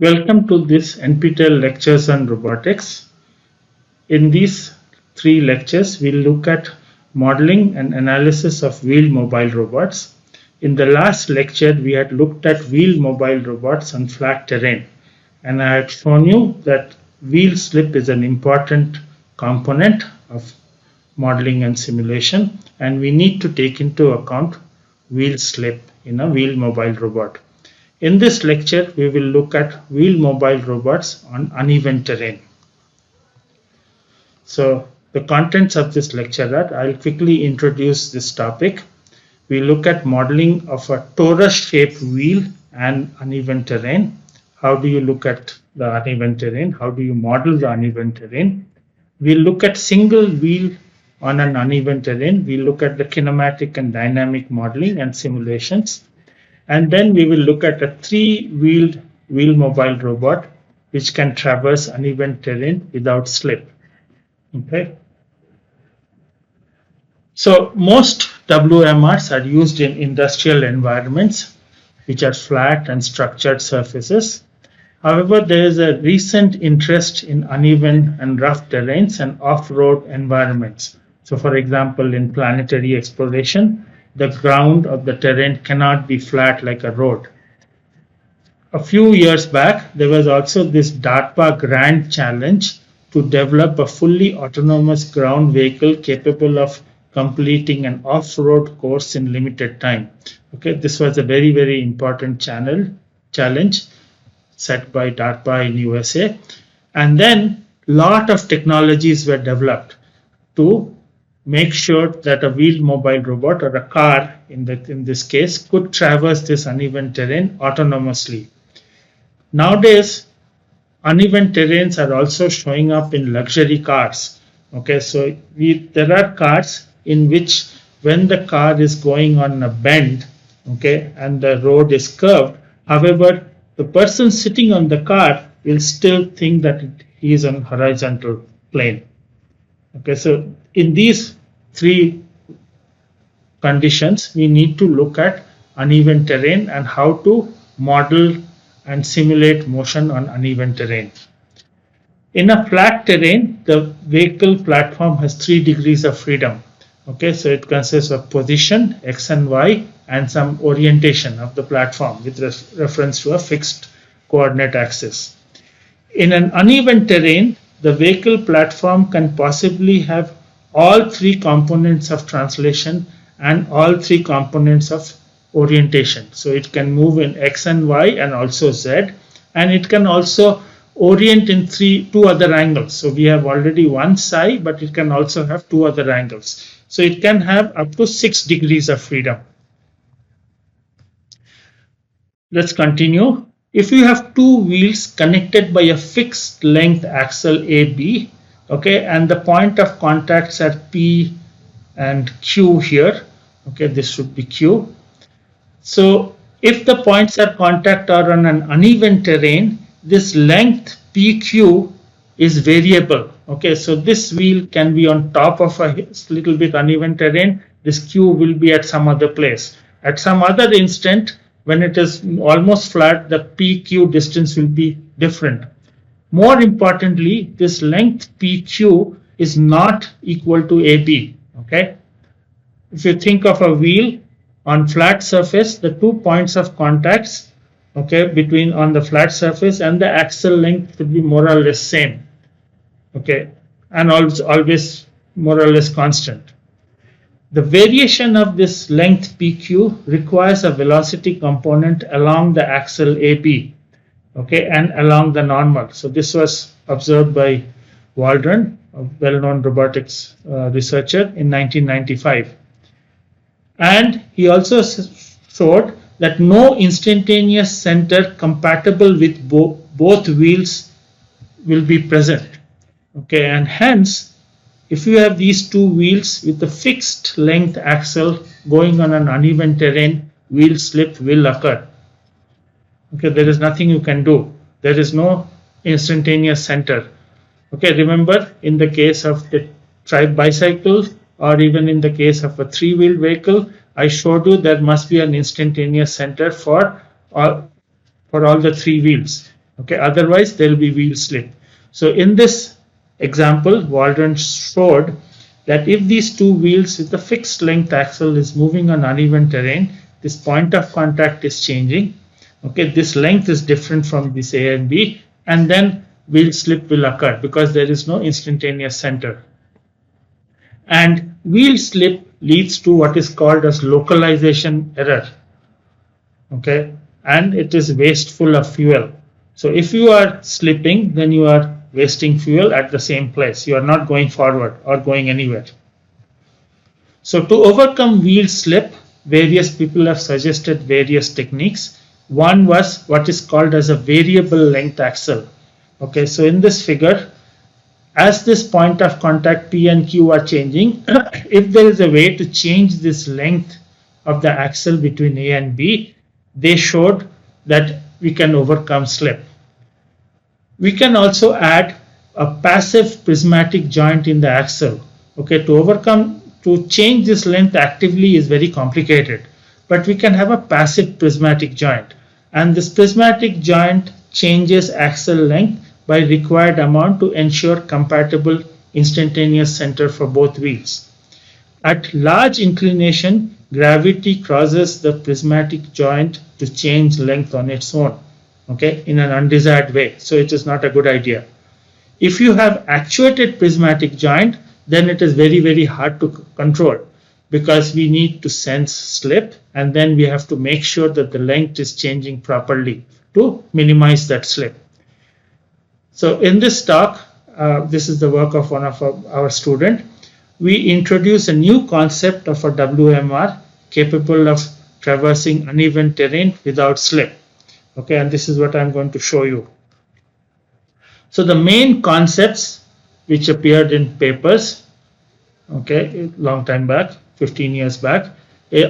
Welcome to this NPTEL lectures on robotics. In these three lectures, we'll look at modeling and analysis of wheeled mobile robots. In the last lecture, we had looked at wheeled mobile robots on flat terrain, and I had shown you that wheel slip is an important component of modeling and simulation, and we need to take into account wheel slip in a wheeled mobile robot. In this lecture, we will look at wheeled mobile robots on uneven terrain. So the contents of this lecture are, I'll quickly introduce this topic. We look at modeling of a torus shaped wheel and uneven terrain. How do you look at the uneven terrain? How do you model the uneven terrain? We'll look at single wheel on an uneven terrain. We'll look at the kinematic and dynamic modeling and simulations. And then we will look at a three-wheeled wheel mobile robot which can traverse uneven terrain without slip. Okay. So most WMRs are used in industrial environments which are flat and structured surfaces. However, there is a recent interest in uneven and rough terrains and off-road environments. So for example, in planetary exploration, the ground of the terrain cannot be flat like a road. A few years back, there was also this DARPA Grand Challenge to develop a fully autonomous ground vehicle capable of completing an off-road course in limited time. Okay, this was a very, very important challenge set by DARPA in USA. And then a lot of technologies were developed to make sure that a wheeled mobile robot or a car in this case could traverse this uneven terrain autonomously. Nowadays, uneven terrains are also showing up in luxury cars. Okay, so there are cars in which when the car is going on a bend, okay, and the road is curved, however, the person sitting on the car will still think that he is on horizontal plane. Okay, so in these three conditions, we need to look at uneven terrain and how to model and simulate motion on uneven terrain. In a flat terrain, the vehicle platform has 3 degrees of freedom. Okay, so it consists of position, X and Y, and some orientation of the platform with reference to a fixed coordinate axis. In an uneven terrain, the vehicle platform can possibly have all 3 components of translation and all 3 components of orientation. So it can move in X and Y and also Z, and it can also orient in 2 other angles. So we have already one psi, but it can also have 2 other angles. So it can have up to 6 degrees of freedom. Let's continue. If you have 2 wheels connected by a fixed length axle AB, okay, and the point of contacts are P and Q here, okay, this should be Q. So if the points of contact are on an uneven terrain, this length PQ is variable. Okay, so this wheel can be on top of a little bit uneven terrain. This Q will be at some other place. At some other instant, when it is almost flat, the PQ distance will be different. More importantly, this length PQ is not equal to AB. Okay, if you think of a wheel on flat surface, the 2 points of contacts, okay, between on the flat surface and the axle length should be more or less same. Okay, and always more or less constant. The variation of this length PQ requires a velocity component along the axle AB, okay, and along the normal. So this was observed by Waldron, a well-known robotics researcher, in 1995. And he also showed that no instantaneous center compatible with both wheels will be present. Okay, and hence, if you have these 2 wheels with a fixed length axle going on an uneven terrain, wheel slip will occur. Okay, there is nothing you can do. There is no instantaneous center. Okay, remember in the case of the bicycle or even in the case of a 3-wheeled vehicle, I showed you there must be an instantaneous center for all the 3 wheels. Okay, otherwise there will be wheel slip. So in this example, Waldron showed that if these two wheels with a fixed length axle is moving on uneven terrain, this point of contact is changing. Okay, this length is different from this A and B, and then wheel slip will occur because there is no instantaneous center. And wheel slip leads to what is called as localization error. Okay, and it is wasteful of fuel. So if you are slipping, then you are wasting fuel at the same place. You are not going forward or going anywhere. So to overcome wheel slip, various people have suggested various techniques. One was what is called as a variable length axle. Okay, so in this figure, as this point of contact P and Q are changing, if there is a way to change this length of the axle between A and B, they showed that we can overcome slip. We can also add a passive prismatic joint in the axle. Okay, to change this length actively is very complicated, but we can have a passive prismatic joint, and this prismatic joint changes axle length by required amount to ensure compatible instantaneous center for both wheels. At large inclination, gravity causes the prismatic joint to change length on its own, okay, in an undesired way. So it is not a good idea. If you have actuated prismatic joint, then it is very, very hard to control because we need to sense slip, and then we have to make sure that the length is changing properly to minimize that slip. So in this talk, this is the work of one of our student. We introduce a new concept of a WMR capable of traversing uneven terrain without slip. Okay, and this is what I'm going to show you. So the main concepts which appeared in papers, okay, long time back, 15 years back,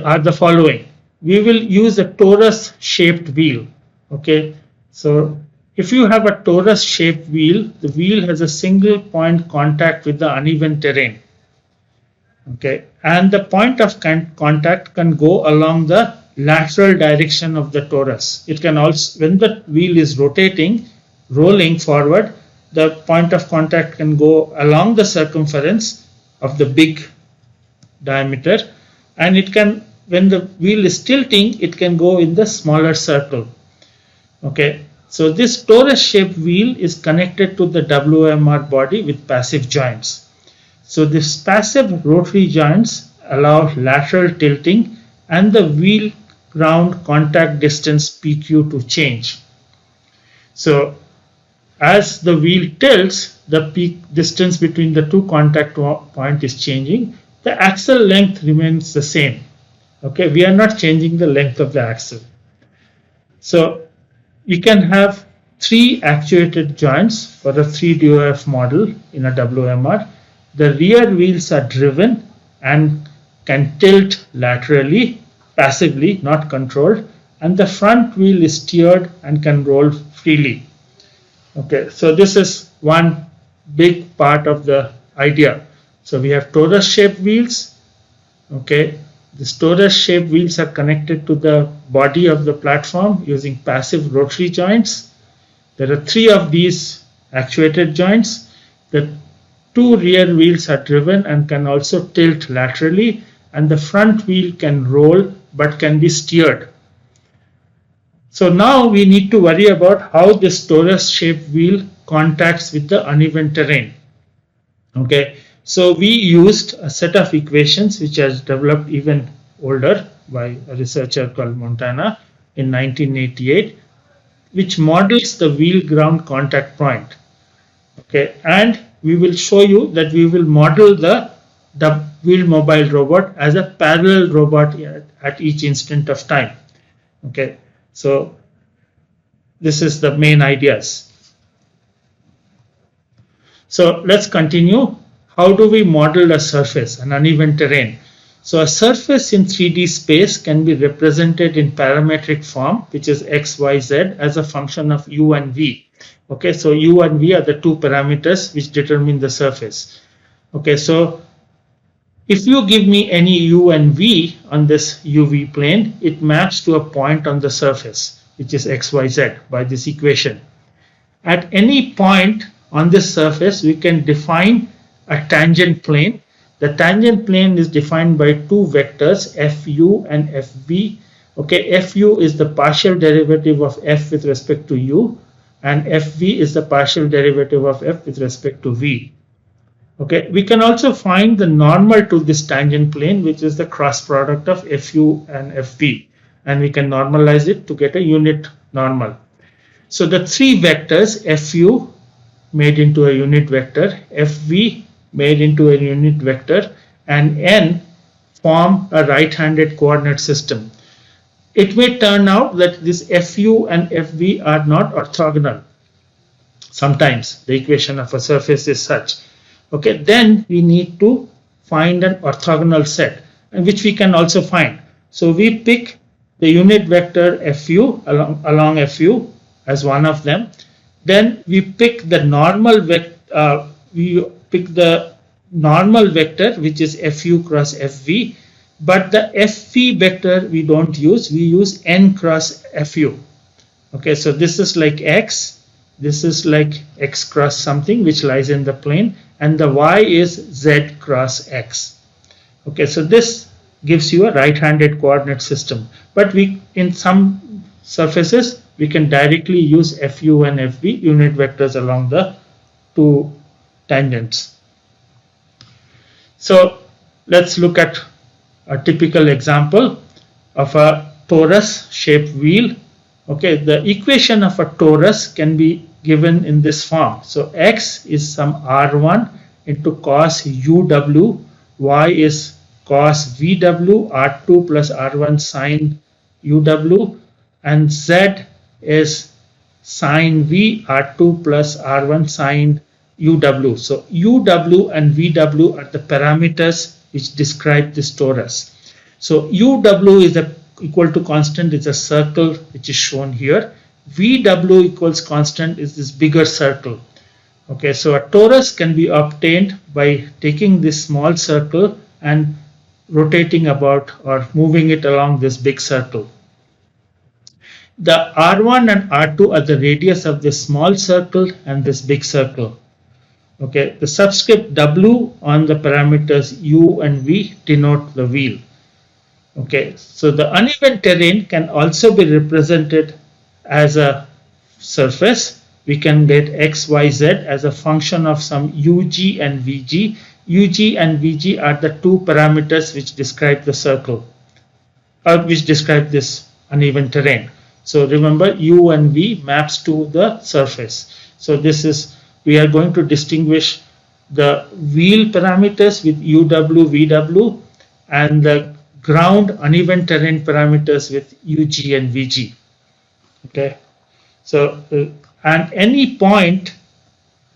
are the following. We will use a torus shaped wheel. Okay, so if you have a torus shaped wheel, the wheel has a single point contact with the uneven terrain. Okay, and the point of contact can go along the lateral direction of the torus. It can also, when the wheel is rolling forward, the point of contact can go along the circumference of the big diameter, and it can, when the wheel is tilting, it can go in the smaller circle. Okay, so this torus shaped wheel is connected to the WMR body with passive joints. So these passive rotary joints allow lateral tilting and the wheel ground contact distance PQ to change. So as the wheel tilts, the peak distance between the two contact points is changing. The axle length remains the same. Okay, we are not changing the length of the axle. So you can have 3 actuated joints for a 3DOF model in a WMR. The rear wheels are driven and can tilt laterally, passively, not controlled, and the front wheel is steered and can roll freely. Okay, so this is one big part of the idea. So we have torus shaped wheels. Okay, these torus shaped wheels are connected to the body of the platform using passive rotary joints. There are 3 of these actuated joints. The 2 rear wheels are driven and can also tilt laterally, and the front wheel can roll but can be steered. So now we need to worry about how this torus shaped wheel contacts with the uneven terrain. Okay, so we used a set of equations which was developed even older by a researcher called Montana in 1988, which models the wheel ground contact point. Okay, and we will show you that we will model the wheel mobile robot as a parallel robot at each instant of time. Okay, so this is the main ideas. So let's continue. How do we model a surface, an uneven terrain? So a surface in 3D space can be represented in parametric form, which is x, y, z, as a function of u and v. Okay, so u and v are the 2 parameters which determine the surface. Okay, so if you give me any u and v on this uv plane, it maps to a point on the surface, which is x, y, z by this equation. At any point on this surface, we can define a tangent plane. The tangent plane is defined by two vectors, fu and fv. Okay, fu is the partial derivative of f with respect to u, and fv is the partial derivative of f with respect to v. Okay, we can also find the normal to this tangent plane, which is the cross product of fu and fv, and we can normalize it to get a unit normal. So the three vectors, fu made into a unit vector, fv made into a unit vector, and n form a right-handed coordinate system. It may turn out that this fu and fv are not orthogonal. Sometimes the equation of a surface is such. Okay, then we need to find an orthogonal set, and which we can also find. So we pick the unit vector fu along fu as one of them. Then we pick the normal vector. Which is fu cross fv, but the fv vector we don't use. We use n cross fu. Okay, so this is like x. This is like x cross something which lies in the plane, and the y is z cross x. Okay, so this gives you a right-handed coordinate system. But in some surfaces, we can directly use fu and fv unit vectors along the two tangents. So let's look at a typical example of a torus shaped wheel. Okay, the equation of a torus can be given in this form. So x is some r1 into cos uw, y is cos vw, r2 plus r1 sine uw, and z is sine v, r2 plus r1 sine uw. So uw and vw are the parameters which describe this torus. So uw is equal to constant, is a circle which is shown here. Vw equals constant is this bigger circle. Okay, so a torus can be obtained by taking this small circle and rotating about or moving it along this big circle. The R1 and R2 are the radius of this small circle and this big circle. Okay, the subscript W on the parameters U and V denote the wheel. Okay, so the uneven terrain can also be represented as a surface. We can get x, y, z as a function of some UG and VG. UG and VG are the two parameters which describe the circle, or which describe this uneven terrain. So remember, U and V maps to the surface. So this is, we are going to distinguish the wheel parameters with UW, VW, and the ground uneven terrain parameters with UG and VG. Okay, so and any point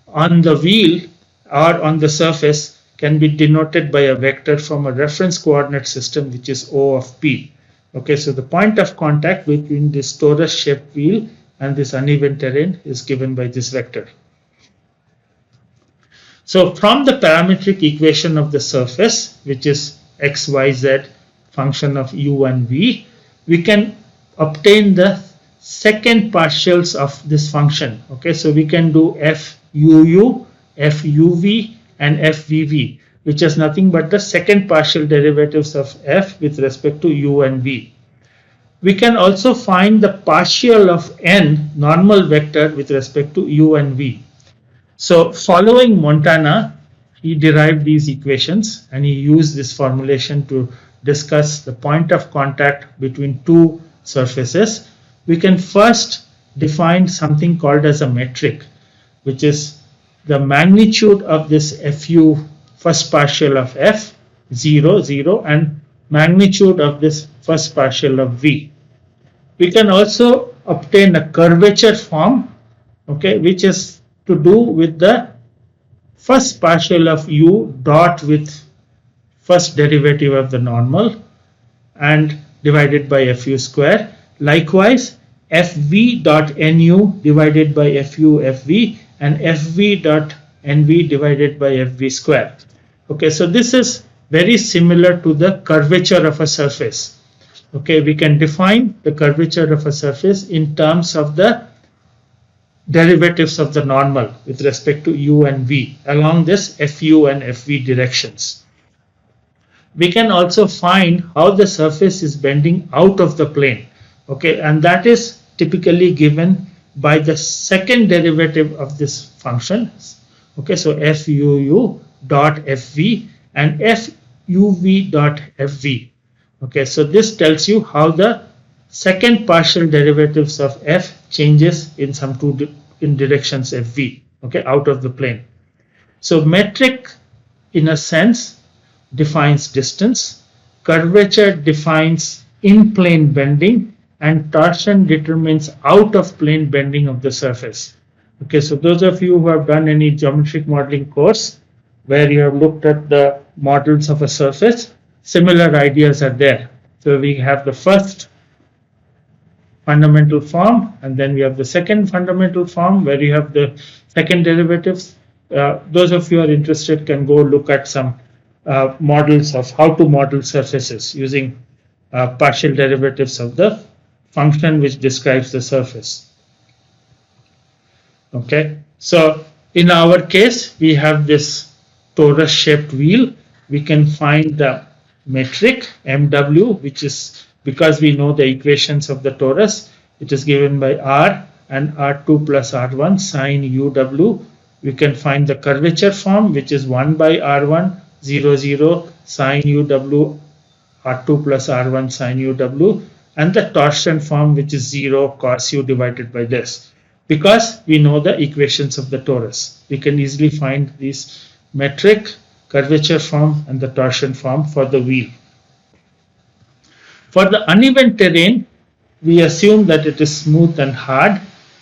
on the wheel or on the surface can be denoted by a vector from a reference coordinate system, which is O of P. Okay, so the point of contact between this torus shaped wheel and this uneven terrain is given by this vector. So from the parametric equation of the surface, which is x, y, z function of u and v, we can obtain the second partials of this function. Okay, so we can do fuu, fuv, and fvv, which is nothing but the second partial derivatives of f with respect to u and v. We can also find the partial of n normal vector with respect to u and v. So following Montana, he derived these equations and he used this formulation to discuss the point of contact between two surfaces. We can first define something called as a metric, which is the magnitude of this fu first partial of f, 0, 0, and magnitude of this first partial of v. We can also obtain a curvature form, okay, which is to do with the first partial of u dot with first derivative of the normal and divided by fu square. Likewise, fv dot nu divided by fu fv and fv dot nv divided by fv square. Okay, so this is very similar to the curvature of a surface. Okay, we can define the curvature of a surface in terms of the derivatives of the normal with respect to u and v along this fu and fv directions. We can also find how the surface is bending out of the plane, okay, and that is typically given by the second derivative of this function, okay, so fuu dot fv and fuv dot fv, okay, so this tells you how the second partial derivatives of f changes in some in directions fv, okay, out of the plane. So metric in a sense defines distance, curvature defines in-plane bending, and torsion determines out-of-plane bending of the surface. Okay, so those of you who have done any geometric modeling course where you have looked at the models of a surface, similar ideas are there. So we have the first fundamental form, and then we have the second fundamental form where you have the second derivatives. Those of you who are interested can go look at some models of how to model surfaces using partial derivatives of the function which describes the surface. Okay, so in our case we have this torus shaped wheel. We can find the metric mw, which is, because we know the equations of the torus, it is given by r and r2 plus r1 sine uw. We can find the curvature form, which is 1 by r1 0 0 sine uw r2 plus r1 sine uw, and the torsion form, which is 0 cos u divided by this. Because we know the equations of the torus, we can easily find these metric, curvature form and the torsion form for the wheel. For the uneven terrain, we assume that it is smooth and hard.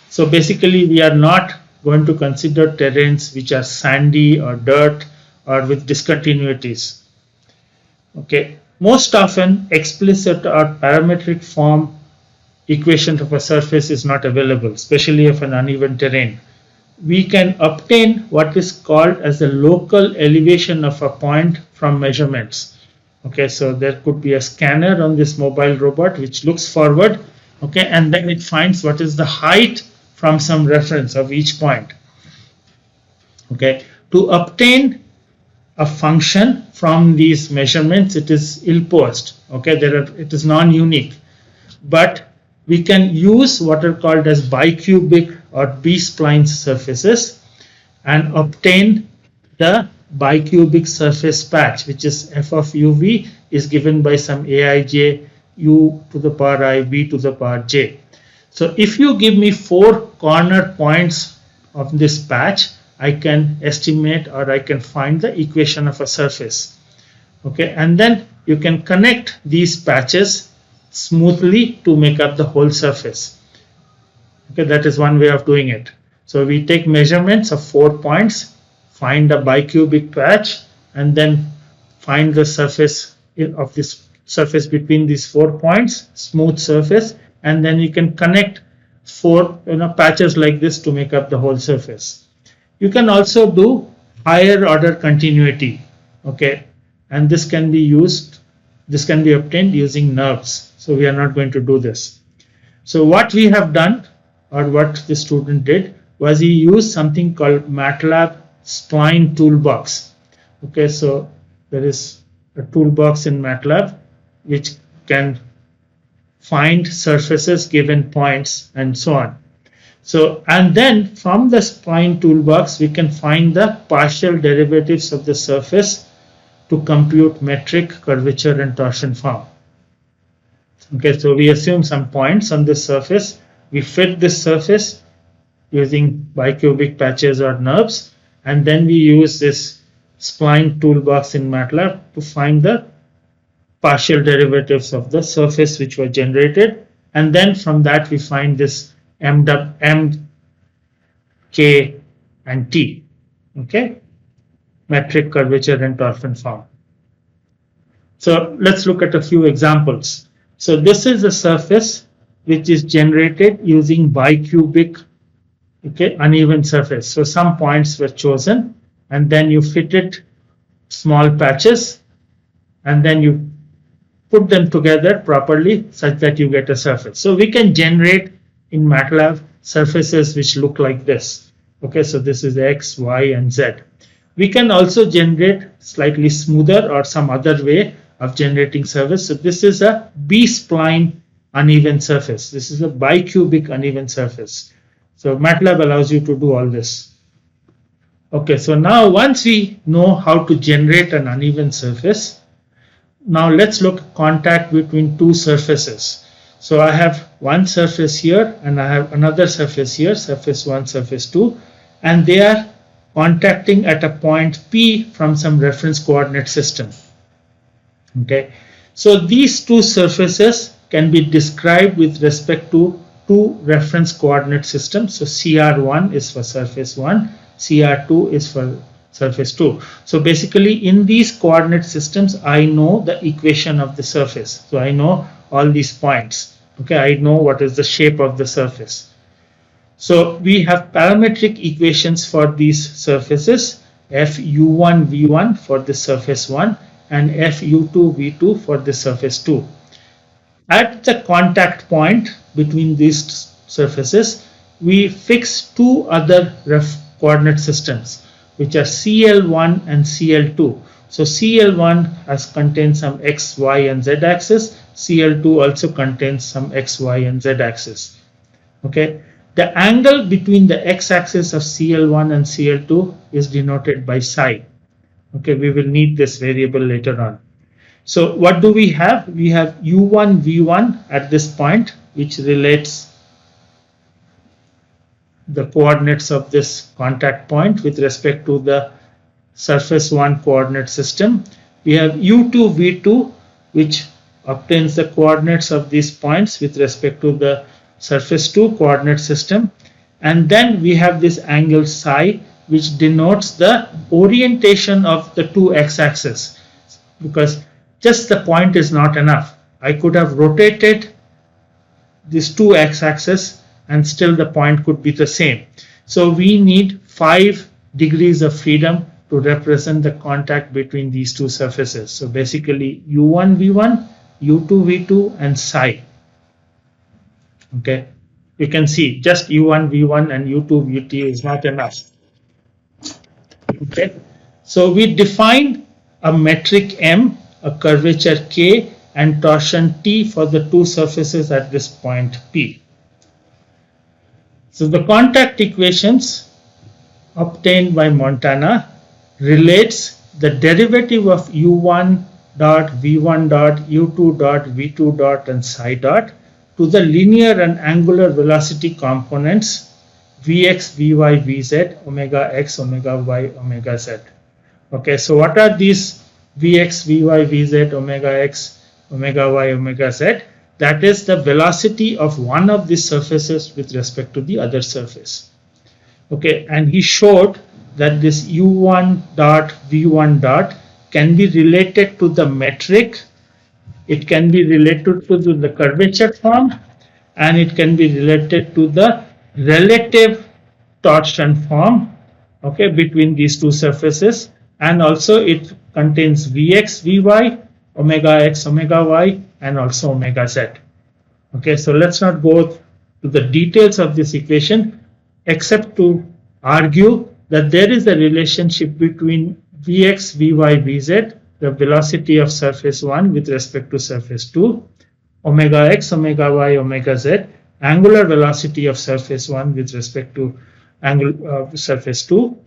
So basically we are not going to consider terrains which are sandy or dirt or with discontinuities. Okay, most often explicit or parametric form equation of a surface is not available, especially of an uneven terrain. We can obtain what is called as the local elevation of a point from measurements. Okay, so there could be a scanner on this mobile robot which looks forward, okay, and then it finds what is the height from some reference of each point. Okay, to obtain a function from these measurements, it is ill-posed. Okay, it is non-unique, but we can use what are called as bicubic or B-spline surfaces and obtain the bicubic surface patch, which is f of uv is given by some aij u to the power I v to the power j. So if you give me 4 corner points of this patch, I can estimate or I can find the equation of a surface. Okay, and then you can connect these patches smoothly to make up the whole surface. Okay, that is one way of doing it. So we take measurements of 4 points, find a bicubic patch, and then find the surface of this surface between these 4 points, smooth surface, and then you can connect 4 patches like this to make up the whole surface. You can also do higher order continuity, okay, and this can be obtained using NURBS. So we are not going to do this. So what we have done, or what the student did, was he used something called MATLAB spline toolbox. Okay, so there is a toolbox in MATLAB which can find surfaces given points and so on. So, and then from the spline toolbox, we can find the partial derivatives of the surface to compute metric, curvature, and torsion form. Okay, so we assume some points on this surface. We fit this surface using bicubic patches or NURBS, and then we use this spline toolbox in MATLAB to find the partial derivatives of the surface which were generated, and then from that we find this M, K, and T, okay, metric, curvature, and torsion form. So let's look at a few examples. So this is a surface which is generated using bicubic, okay, uneven surface. So some points were chosen, and then you fitted small patches, and then you put them together properly such that you get a surface. So we can generate in MATLAB surfaces which look like this. Okay, so this is X, Y, and Z. We can also generate slightly smoother or some other way of generating surface. So this is a B-spline uneven surface. This is a bicubic uneven surface. So MATLAB allows you to do all this. Okay, so now once we know how to generate an uneven surface, now let's look at contact between two surfaces. So I have one surface here and I have another surface here, surface 1, surface 2, and they are contacting at a point P from some reference coordinate system. Okay, so these two surfaces can be described with respect to two reference coordinate systems. So CR1 is for surface 1, CR2 is for surface 2. So basically in these coordinate systems I know the equation of the surface. So I know all these points. Okay, I know what is the shape of the surface. So we have parametric equations for these surfaces, FU1 V1 for the surface 1 and FU2 V2 for the surface 2. At the contact point between these surfaces, we fix two other coordinate systems, which are CL1 and CL2. So CL1 contains some X, Y, and Z axis. CL2 also contains some X, Y, and Z axis. Okay. The angle between the x-axis of CL1 and CL2 is denoted by psi. Okay, we will need this variable later on. So what do we have? We have U1 V1 at this point, which relates the coordinates of this contact point with respect to the surface 1 coordinate system. We have U2 V2, which obtains the coordinates of these points with respect to the surface 2 coordinate system, and then we have this angle psi, which denotes the orientation of the two x-axis, because just the point is not enough. I could have rotated these two x-axis and still the point could be the same. So we need 5 degrees of freedom to represent the contact between these two surfaces. So basically U1 V1, U2 V2, and psi. Okay, you can see just U1 V1 and U2 VT is not enough. Okay, so we define a metric M, a curvature K, and torsion T for the two surfaces at this point P. So the contact equations obtained by Montana relates the derivative of U1 dot V1 dot U2 dot V2 dot and psi dot to the linear and angular velocity components Vx, Vy, Vz, omega x, omega y, omega z. Okay, so what are these Vx, Vy, Vz, omega x, omega y, omega z? That is the velocity of one of these surfaces with respect to the other surface. Okay, and he showed that this U1 dot V1 dot can be related to the metric. It can be related to the curvature form, and it can be related to the relative torsion form, okay, between these two surfaces, and also it contains Vx, Vy, omega x, omega y, and also omega z. Okay, so let's not go to the details of this equation except to argue that there is a relationship between Vx, Vy, Vz, the velocity of surface 1 with respect to surface 2, omega x, omega y, omega z, angular velocity of surface 1 with respect to surface 2,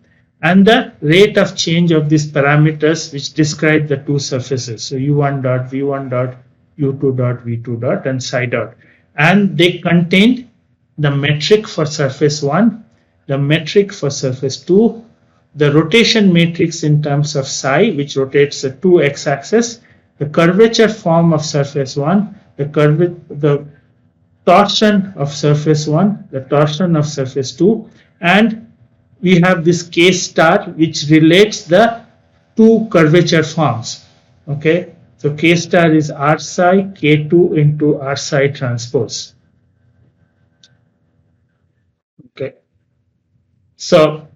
and the rate of change of these parameters which describe the two surfaces. So U1 dot, V1 dot, U2 dot, V2 dot, and psi dot. And they contain the metric for surface 1, the metric for surface 2, the rotation matrix in terms of psi, which rotates the two x-axis, the curvature form of surface 1, the torsion of surface 1, the torsion of surface 2, and we have this K star which relates the two curvature forms. Okay, so K star is R psi K2 into R psi transpose. Okay, so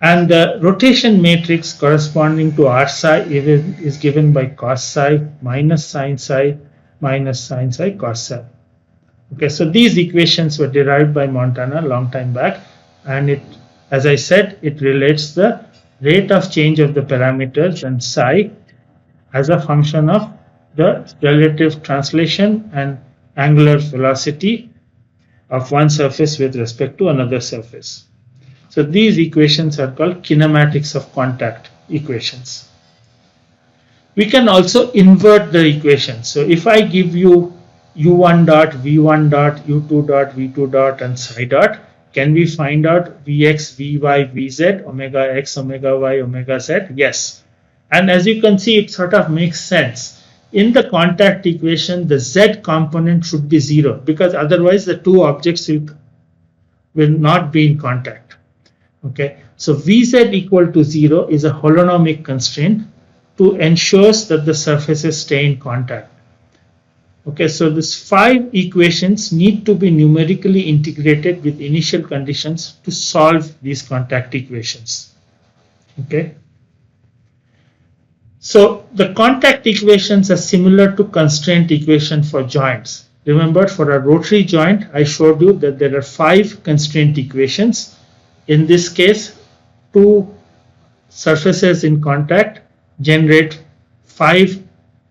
and the rotation matrix corresponding to R psi is given by cos psi minus sin psi cos psi. Okay, so these equations were derived by Montana a long time back, and it, as I said, it relates the rate of change of the parameters and psi as a function of the relative translation and angular velocity of one surface with respect to another surface. So these equations are called kinematics of contact equations. We can also invert the equation. So if I give you u1 dot, v1 dot, u2 dot, v2 dot, and psi dot, can we find out vx, vy, vz, omega x, omega y, omega z? Yes. And as you can see, it sort of makes sense. In the contact equation, the z component should be 0, because otherwise the two objects will not be in contact. Okay, so vz equal to 0 is a holonomic constraint to ensure that the surfaces stay in contact. Okay, so these 5 equations need to be numerically integrated with initial conditions to solve these contact equations. Okay, so the contact equations are similar to constraint equation for joints. Remember, for a rotary joint, I showed you that there are 5 constraint equations. In this case, 2 surfaces in contact generate 5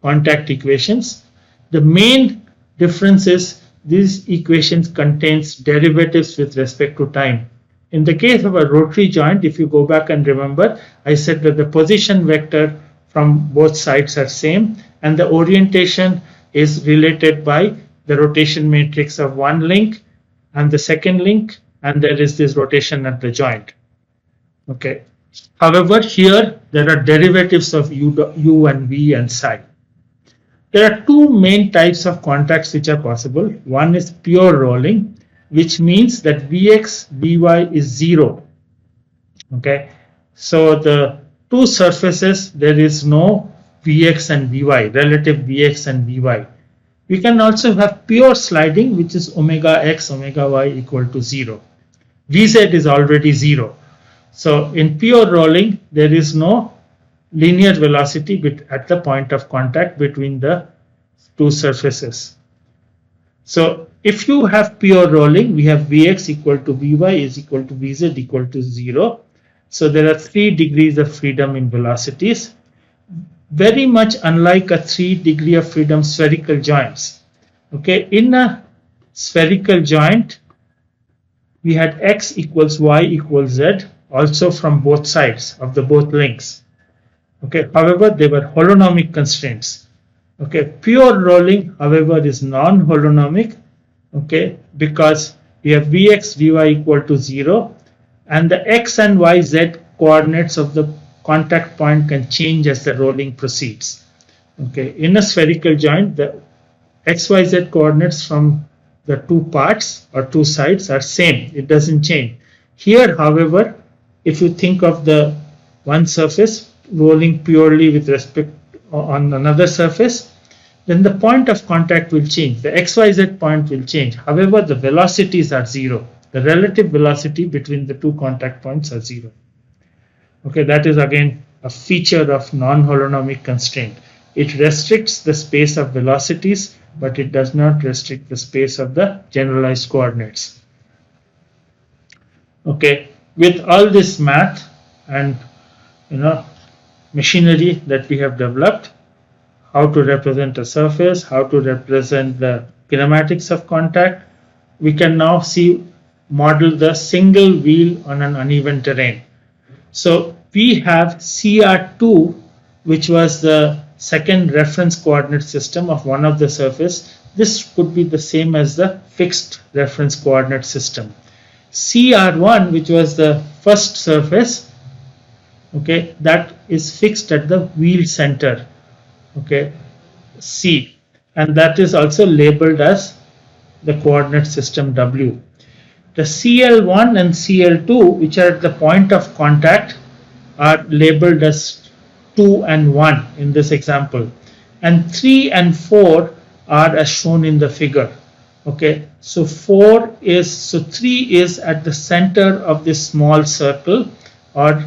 contact equations. The main difference is these equations contains derivatives with respect to time. In the case of a rotary joint, if you go back and remember, I said that the position vector from both sides are same, and the orientation is related by the rotation matrix of one link and the second link, and there is this rotation at the joint. Okay. However, here there are derivatives of u and v and psi. There are 2 main types of contacts which are possible. One is pure rolling, which means that vx, vy is 0. Okay. So the 2 surfaces, there is no vx and vy, relative vx and vy. We can also have pure sliding, which is omega x, omega y equal to 0. Vz is already 0. So in pure rolling, there is no linear velocity at the point of contact between the 2 surfaces. So if you have pure rolling, we have Vx equal to Vy is equal to Vz equal to 0. So there are 3 degrees of freedom in velocities, very much unlike a 3 degree of freedom spherical joints. Okay, in a spherical joint, we had x equals y equals z also from both sides of the both links. Okay, however, they were holonomic constraints. Okay, pure rolling, however, is non-holonomic. Okay, because we have Vx, Vy equal to 0, and the x and y, z coordinates of the contact point can change as the rolling proceeds. Okay, in a spherical joint, the x, y, z coordinates from the 2 parts or 2 sides are same. It doesn't change. Here, however, if you think of the one surface rolling purely with respect on another surface, then the point of contact will change. The xyz point will change. However, the velocities are 0. The relative velocity between the 2 contact points are 0. Okay, that is again a feature of non-holonomic constraint. It restricts the space of velocities, but it does not restrict the space of the generalized coordinates. Okay, with all this math and machinery that we have developed, how to represent a surface, how to represent the kinematics of contact, we can now model the single wheel on an uneven terrain. So we have CR2, which was the second reference coordinate system of one of the surface. This could be the same as the fixed reference coordinate system. CR1, which was the first surface, okay, that is fixed at the wheel center, okay, C, and that is also labeled as the coordinate system W. The CL1 and CL2, which are at the point of contact, are labeled as 2 and 1 in this example, and 3 and 4 are as shown in the figure. Okay, so 3 is at the center of this small circle or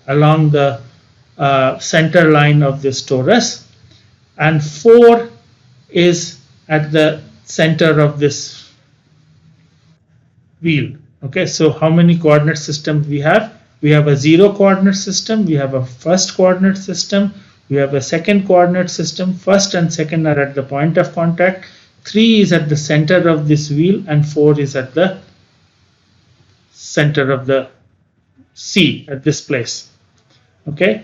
along the center line of this torus, and 4 is at the center of this wheel. Okay, so how many coordinate systems we have? We have a 0 coordinate system, we have a first coordinate system, we have a second coordinate system. First and second are at the point of contact, 3 is at the center of this wheel, and 4 is at the center of the C at this place. Okay,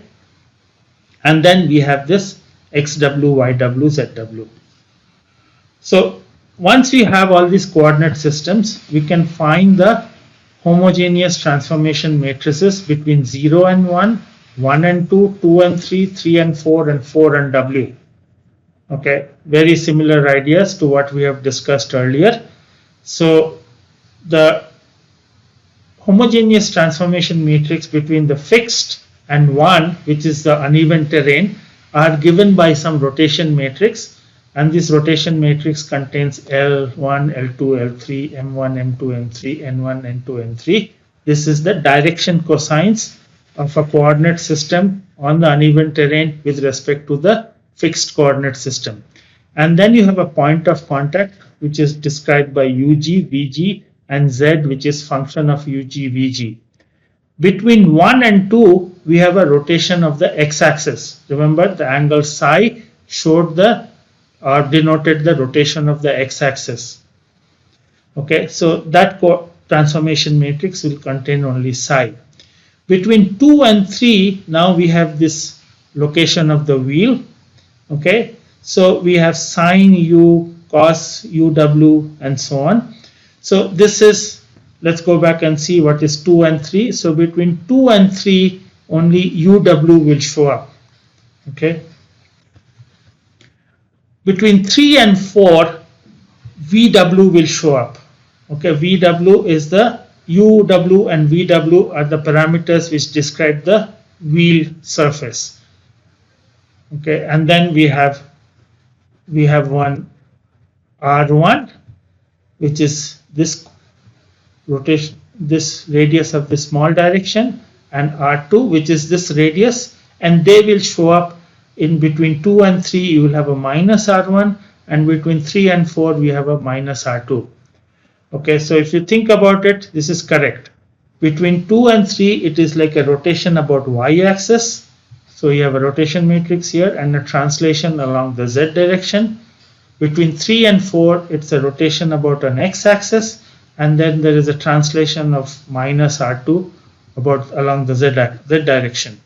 and then we have this XW, YW, ZW. So once we have all these coordinate systems, we can find the homogeneous transformation matrices between 0 and 1, 1 and 2, 2 and 3, 3 and 4, and 4 and W. Okay, very similar ideas to what we have discussed earlier. So the homogeneous transformation matrix between the fixed and 1, which is the uneven terrain, are given by some rotation matrix. And this rotation matrix contains L1, L2, L3, M1, M2, M3, N1, N2, N3. This is the direction cosines of a coordinate system on the uneven terrain with respect to the fixed coordinate system. And then you have a point of contact, which is described by UG, VG, and Z, which is function of UG, VG. Between 1 and 2, we have a rotation of the x-axis. Remember, the angle psi showed the or denoted the rotation of the x-axis. Okay, so that transformation matrix will contain only psi. Between 2 and 3, now we have this location of the wheel. Okay, so we have sine u, cos uw, and so on. So this is, let's go back and see what is 2 and 3. So between 2 and 3, only uw will show up. Okay. Between 3 and 4, VW will show up. Okay, VW is the UW and VW are the parameters which describe the wheel surface. Okay, and then we have one R1, which is this rotation, this radius of the small direction, and R2, which is this radius, and they will show up. In between 2 and 3, you will have a minus R1, and between 3 and 4, we have a minus R2. Okay, so if you think about it, this is correct. Between 2 and 3, it is like a rotation about y-axis. So you have a rotation matrix here and a translation along the z direction. Between 3 and 4, it's a rotation about an x-axis, and then there is a translation of minus R2 about along the z direction.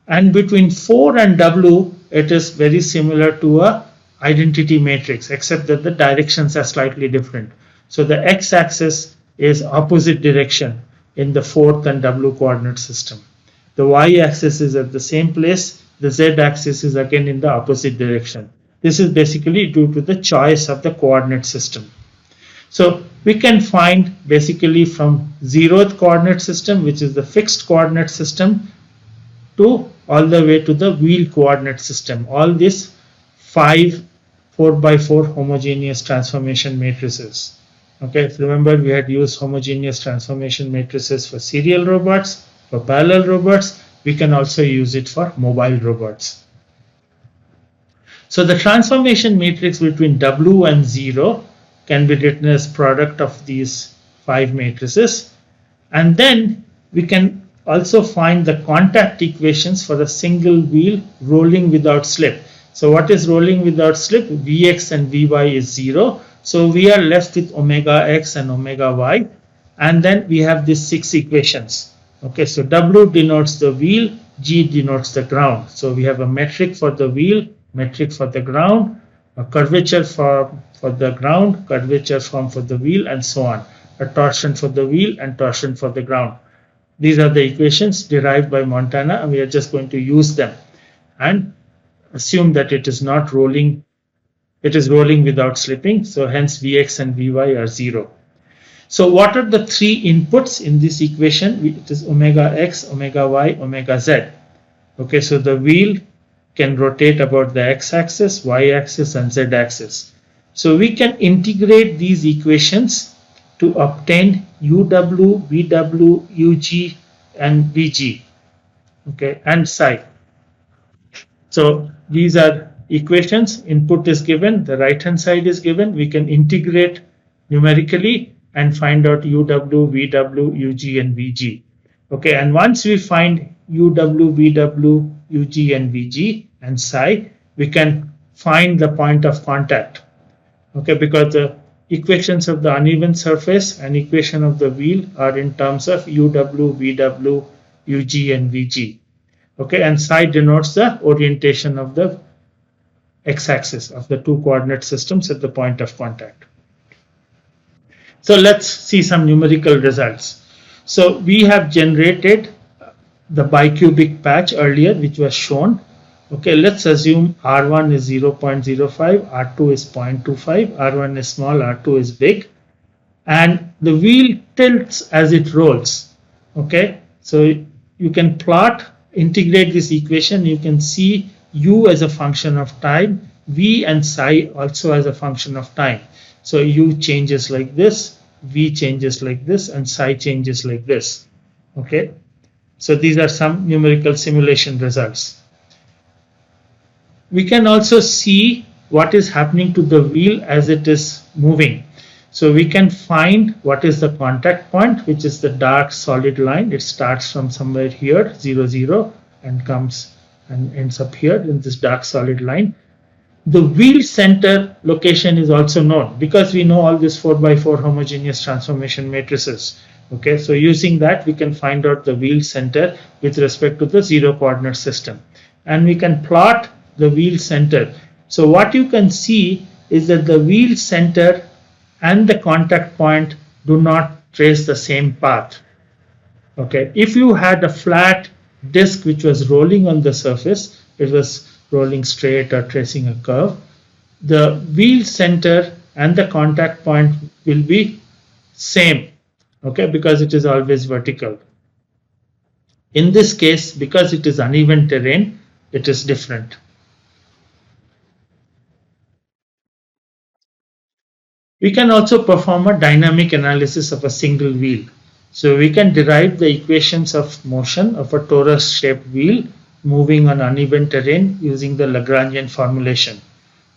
And between 4 and W, it is very similar to a identity matrix, except that the directions are slightly different. So the x-axis is opposite direction in the 4th and W coordinate system. The y-axis is at the same place. The z-axis is again in the opposite direction. This is basically due to the choice of the coordinate system. So we can find basically from 0th coordinate system, which is the fixed coordinate system, to all the way to the wheel coordinate system. All these 5 4x4 homogeneous transformation matrices. Okay, so remember we had used homogeneous transformation matrices for serial robots, for parallel robots. We can also use it for mobile robots. So the transformation matrix between W and 0 can be written as product of these 5 matrices, and then we can also find the contact equations for a single wheel rolling without slip. So what is rolling without slip? Vx and Vy is 0. So we are left with omega x and omega y, and then we have these 6 equations. Okay, so W denotes the wheel, G denotes the ground. So we have a metric for the wheel, metric for the ground, a curvature form for the ground, curvature form for the wheel, and so on. A torsion for the wheel and torsion for the ground. These are the equations derived by Montana, and we are just going to use them and assume that it is not rolling, it is rolling without slipping. So hence Vx and Vy are 0. So what are the 3 inputs in this equation? It is omega x, omega y, omega z. Okay, so the wheel can rotate about the x-axis, y-axis, and z-axis. So we can integrate these equations to obtain UW, VW, UG, and VG, okay, and psi. So these are equations. Input is given, the right hand side is given. We can integrate numerically and find out UW, VW, UG, and VG. Okay, and once we find UW, VW, UG, and VG and psi, we can find the point of contact. Okay, because the equations of the uneven surface and equation of the wheel are in terms of UW, VW, UG, and VG. Okay, and psi denotes the orientation of the x-axis of the two coordinate systems at the point of contact. So let's see some numerical results. So we have generated the bicubic patch earlier, which was shown. Okay, let's assume R1 is 0.05, R2 is 0.25, R1 is small, R2 is big, and the wheel tilts as it rolls. Okay, so you can integrate this equation. You can see u as a function of time, v and psi also as a function of time. So u changes like this, v changes like this, and psi changes like this. Okay, so these are some numerical simulation results. We can also see what is happening to the wheel as it is moving. So we can find what is the contact point, which is the dark solid line. It starts from somewhere here, 0, 0, and comes and ends up here in this dark solid line. The wheel center location is also known because we know all these 4x4 homogeneous transformation matrices. Okay, so using that we can find out the wheel center with respect to the zero coordinate system, and we can plot the wheel center. So what you can see is that the wheel center and the contact point do not trace the same path. Okay, if you had a flat disk which was rolling on the surface, it was rolling straight or tracing a curve, the wheel center and the contact point will be same. Okay, because it is always vertical. In this case, because it is uneven terrain, it is different. We can also perform a dynamic analysis of a single wheel. So we can derive the equations of motion of a torus shaped wheel moving on uneven terrain using the Lagrangian formulation.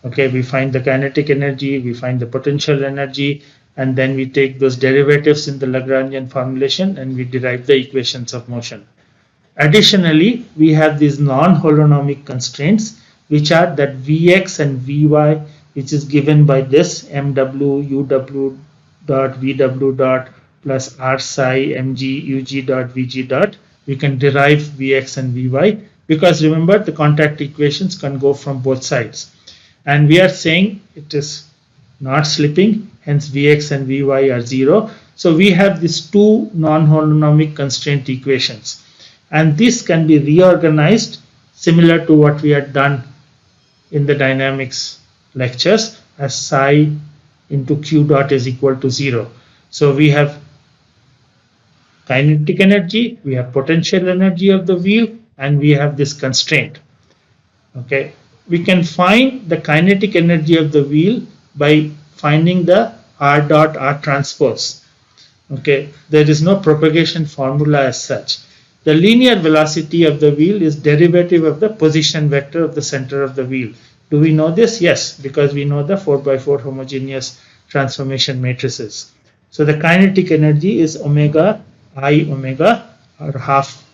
Okay, we find the kinetic energy, we find the potential energy, and then we take those derivatives in the Lagrangian formulation and we derive the equations of motion. Additionally, we have these non-holonomic constraints, which are that Vx and Vy, which is given by this mw uw dot vw dot plus r psi mg ug dot vg dot. We can derive Vx and Vy because remember the contact equations can go from both sides, and we are saying it is not slipping, hence Vx and Vy are 0. So we have these two non-holonomic constraint equations, and this can be reorganized similar to what we had done in the dynamics lectures as psi into q dot is equal to 0. So we have kinetic energy, we have potential energy of the wheel, and we have this constraint. Okay, we can find the kinetic energy of the wheel by finding the r dot r transpose. Okay, there is no propagation formula as such. The linear velocity of the wheel is derivative of the position vector of the center of the wheel. Do we know this? Yes, because we know the 4x4 homogeneous transformation matrices. So the kinetic energy is omega I omega, or half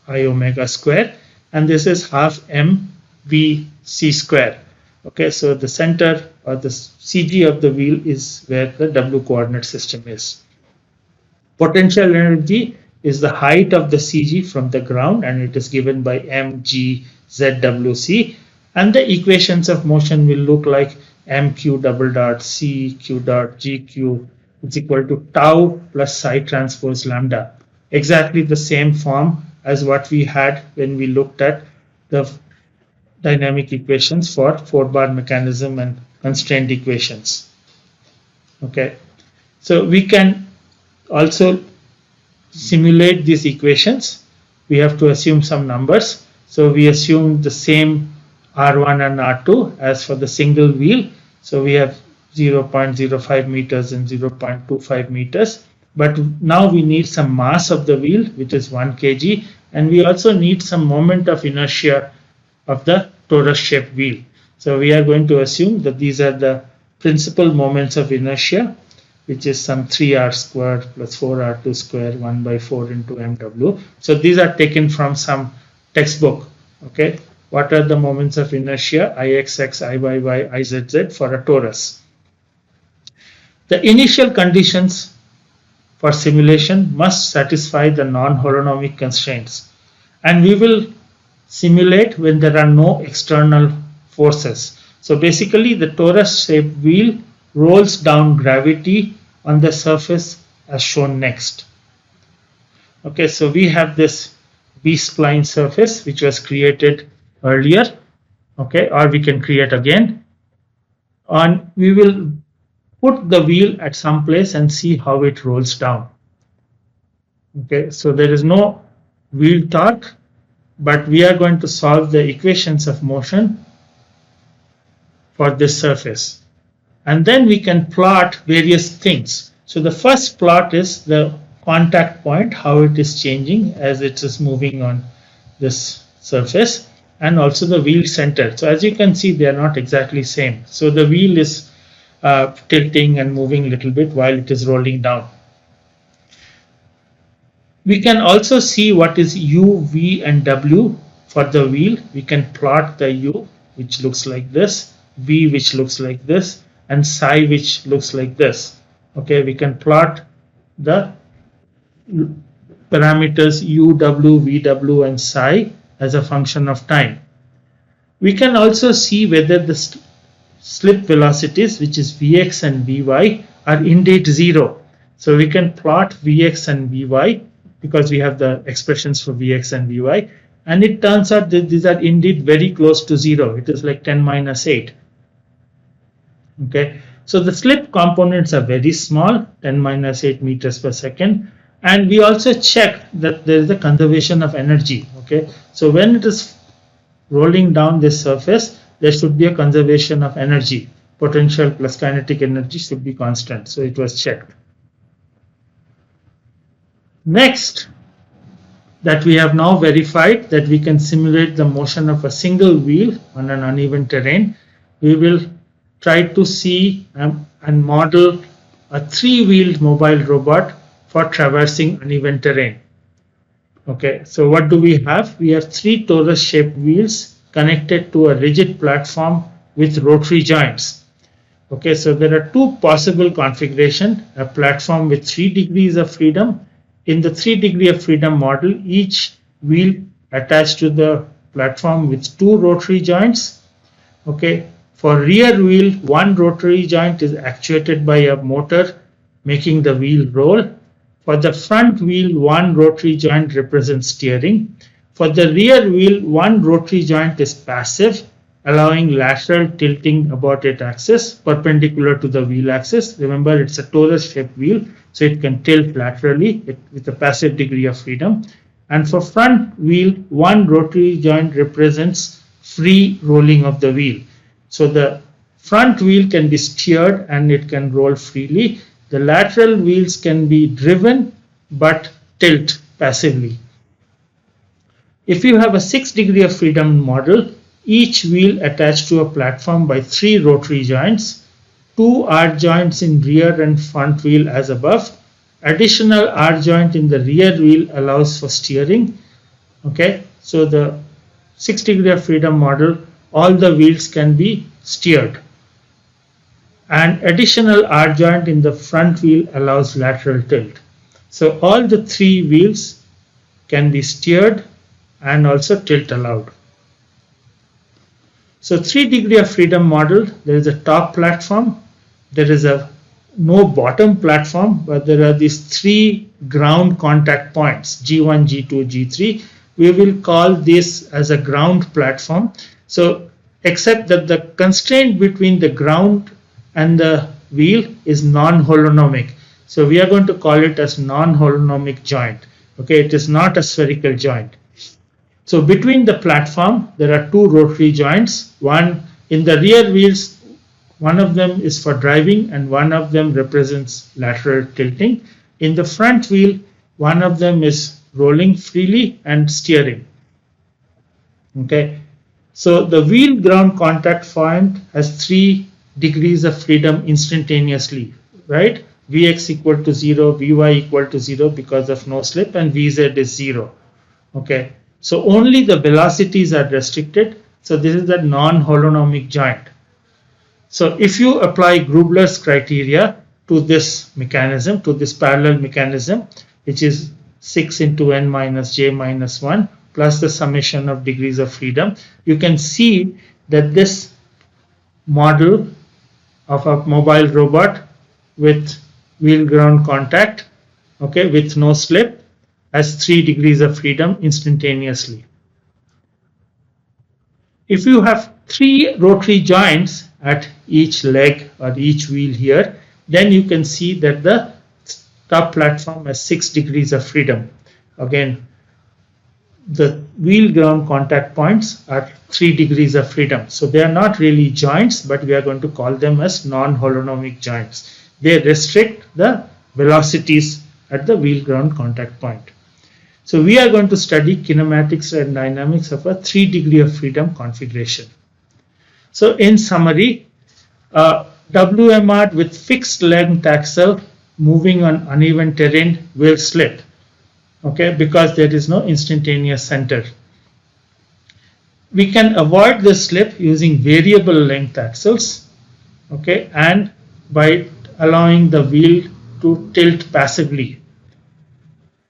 I omega square, and this is half mv c square. Okay, so the center or the CG of the wheel is where the W coordinate system is. Potential energy is the height of the CG from the ground, and it is given by mg zwc. And the equations of motion will look like mq double dot c q dot gq is equal to tau plus psi transpose lambda. Exactly the same form as what we had when we looked at the dynamic equations for 4-bar mechanism and constraint equations. Okay, so we can also simulate these equations. We have to assume some numbers. So we assume the same R1 and R2 as for the single wheel. So we have 0.05 meters and 0.25 meters. But now we need some mass of the wheel, which is 1 kg, and we also need some moment of inertia of the torus shaped wheel. So we are going to assume that these are the principal moments of inertia, which is some 3r squared plus 4r2 square 1 by 4 into mw. So these are taken from some textbook. Okay, what are the moments of inertia ixx, iyy, izz for a torus? The initial conditions for simulation must satisfy the non-holonomic constraints, and we will simulate when there are no external forces. So basically the torus shaped wheel rolls down gravity on the surface as shown next. Okay, so we have this B-spline surface which was created earlier, okay, or we can create again, and we will put the wheel at some place and see how it rolls down. Okay, so there is no wheel torque, but we are going to solve the equations of motion for this surface, and then we can plot various things. So the first plot is the contact point, how it is changing as it is moving on this surface, and also the wheel center. So as you can see, they are not exactly same. So the wheel is tilting and moving a little bit while it is rolling down. We can also see what is u, v and w for the wheel. We can plot the u, which looks like this, v which looks like this, and psi which looks like this. Okay, we can plot the parameters u, w, v, w and psi as a function of time. We can also see whether the slip velocities, which is vx and vy, are indeed zero. So we can plot vx and vy because we have the expressions for vx and vy, and it turns out that these are indeed very close to zero. It is like 10 minus 8. Okay, so the slip components are very small, 10 minus 8 meters per second, and we also check that there is a conservation of energy. Okay, so when it is rolling down this surface, there should be a conservation of energy. Potential plus kinetic energy should be constant. So it was checked. Next, that we have now verified that we can simulate the motion of a single wheel on an uneven terrain, we will try to see and model a 3-wheeled mobile robot for traversing uneven terrain. Okay, so what do we have? We have 3 torus-shaped wheels connected to a rigid platform with rotary joints. Okay, so there are 2 possible configurations, a platform with 3 degrees of freedom. In the 3 degree of freedom model, each wheel attached to the platform with 2 rotary joints. Okay, for rear wheel, 1 rotary joint is actuated by a motor making the wheel roll. For the front wheel, 1 rotary joint represents steering. For the rear wheel, 1 rotary joint is passive, allowing lateral tilting about its axis perpendicular to the wheel axis. Remember, it's a torus-shaped wheel, so it can tilt laterally with a passive degree of freedom. And for front wheel, 1 rotary joint represents free rolling of the wheel. So the front wheel can be steered and it can roll freely. The lateral wheels can be driven but tilt passively. If you have a 6 degree of freedom model, each wheel attached to a platform by 3 rotary joints, 2 R joints in rear and front wheel as above. Additional R joint in the rear wheel allows for steering. Okay, so the 6 degree of freedom model, all the wheels can be steered. And additional R joint in the front wheel allows lateral tilt. So all the 3 wheels can be steered and also tilt allowed. So 3 degree of freedom model, there is a top platform, there is a no bottom platform, but there are these 3 ground contact points, G1, G2, G3. We will call this as a ground platform. So except that the constraint between the ground and the wheel is non-holonomic. So we are going to call it as non-holonomic joint. Okay, it is not a spherical joint. So between the platform, there are 2 rotary joints. One in the rear wheels, one of them is for driving and one of them represents lateral tilting. In the front wheel, one of them is rolling freely and steering. Okay, so the wheel ground contact point has 3 degrees of freedom instantaneously, right? Vx equal to 0, Vy equal to 0 because of no slip, and Vz is 0. Okay, so only the velocities are restricted. So this is the non-holonomic joint. So if you apply Grubler's criteria to this mechanism, to this parallel mechanism, which is 6 into n minus j minus 1 plus the summation of degrees of freedom, you can see that this model of a mobile robot with wheel ground contact, okay, with no slip, has 3 degrees of freedom instantaneously. If you have 3 rotary joints at each leg or each wheel here, then you can see that the top platform has 6 degrees of freedom. Again, the wheel ground contact points are 3 degrees of freedom. So they are not really joints, but we are going to call them as non-holonomic joints. They restrict the velocities at the wheel ground contact point. So we are going to study kinematics and dynamics of a 3 degree of freedom configuration. So in summary, WMR with fixed length axle moving on uneven terrain will slip, okay, because there is no instantaneous center. We can avoid this slip using variable length axles, okay, and by allowing the wheel to tilt passively.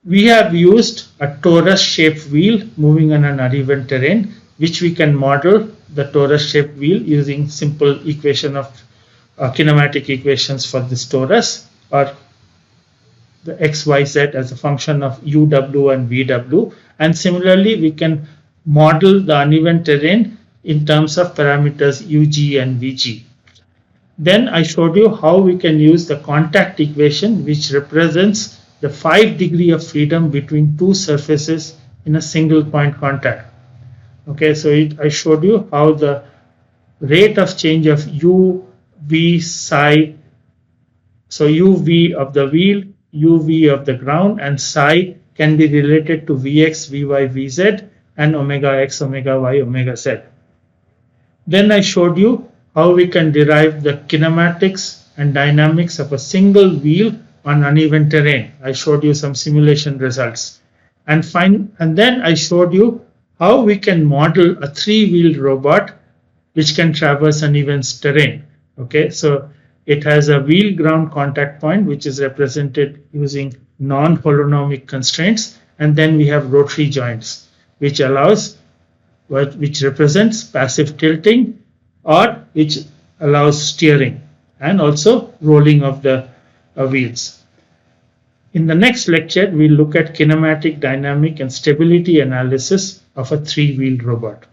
We have used a torus shaped wheel moving on an uneven terrain, which we can model the torus shaped wheel using simple equation of kinematic equations for this torus, or the XYZ as a function of UW and VW. And similarly, we can model the uneven terrain in terms of parameters UG and VG. Then I showed you how we can use the contact equation, which represents the 5 degree of freedom between two surfaces in a single point contact. Okay, so I showed you how the rate of change of UV psi, so UV of the wheel, UV of the ground, and psi can be related to Vx, Vy, Vz, and omega x, omega y, omega z. Then I showed you how we can derive the kinematics and dynamics of a single wheel on uneven terrain. I showed you some simulation results. And then I showed you how we can model a 3-wheeled robot which can traverse uneven terrain. Okay, so it has a wheel ground contact point which is represented using non-holonomic constraints, and then we have rotary joints which represents passive tilting or which allows steering and also rolling of the wheels. In the next lecture, we'll look at kinematic, dynamic, and stability analysis of a 3-wheeled robot.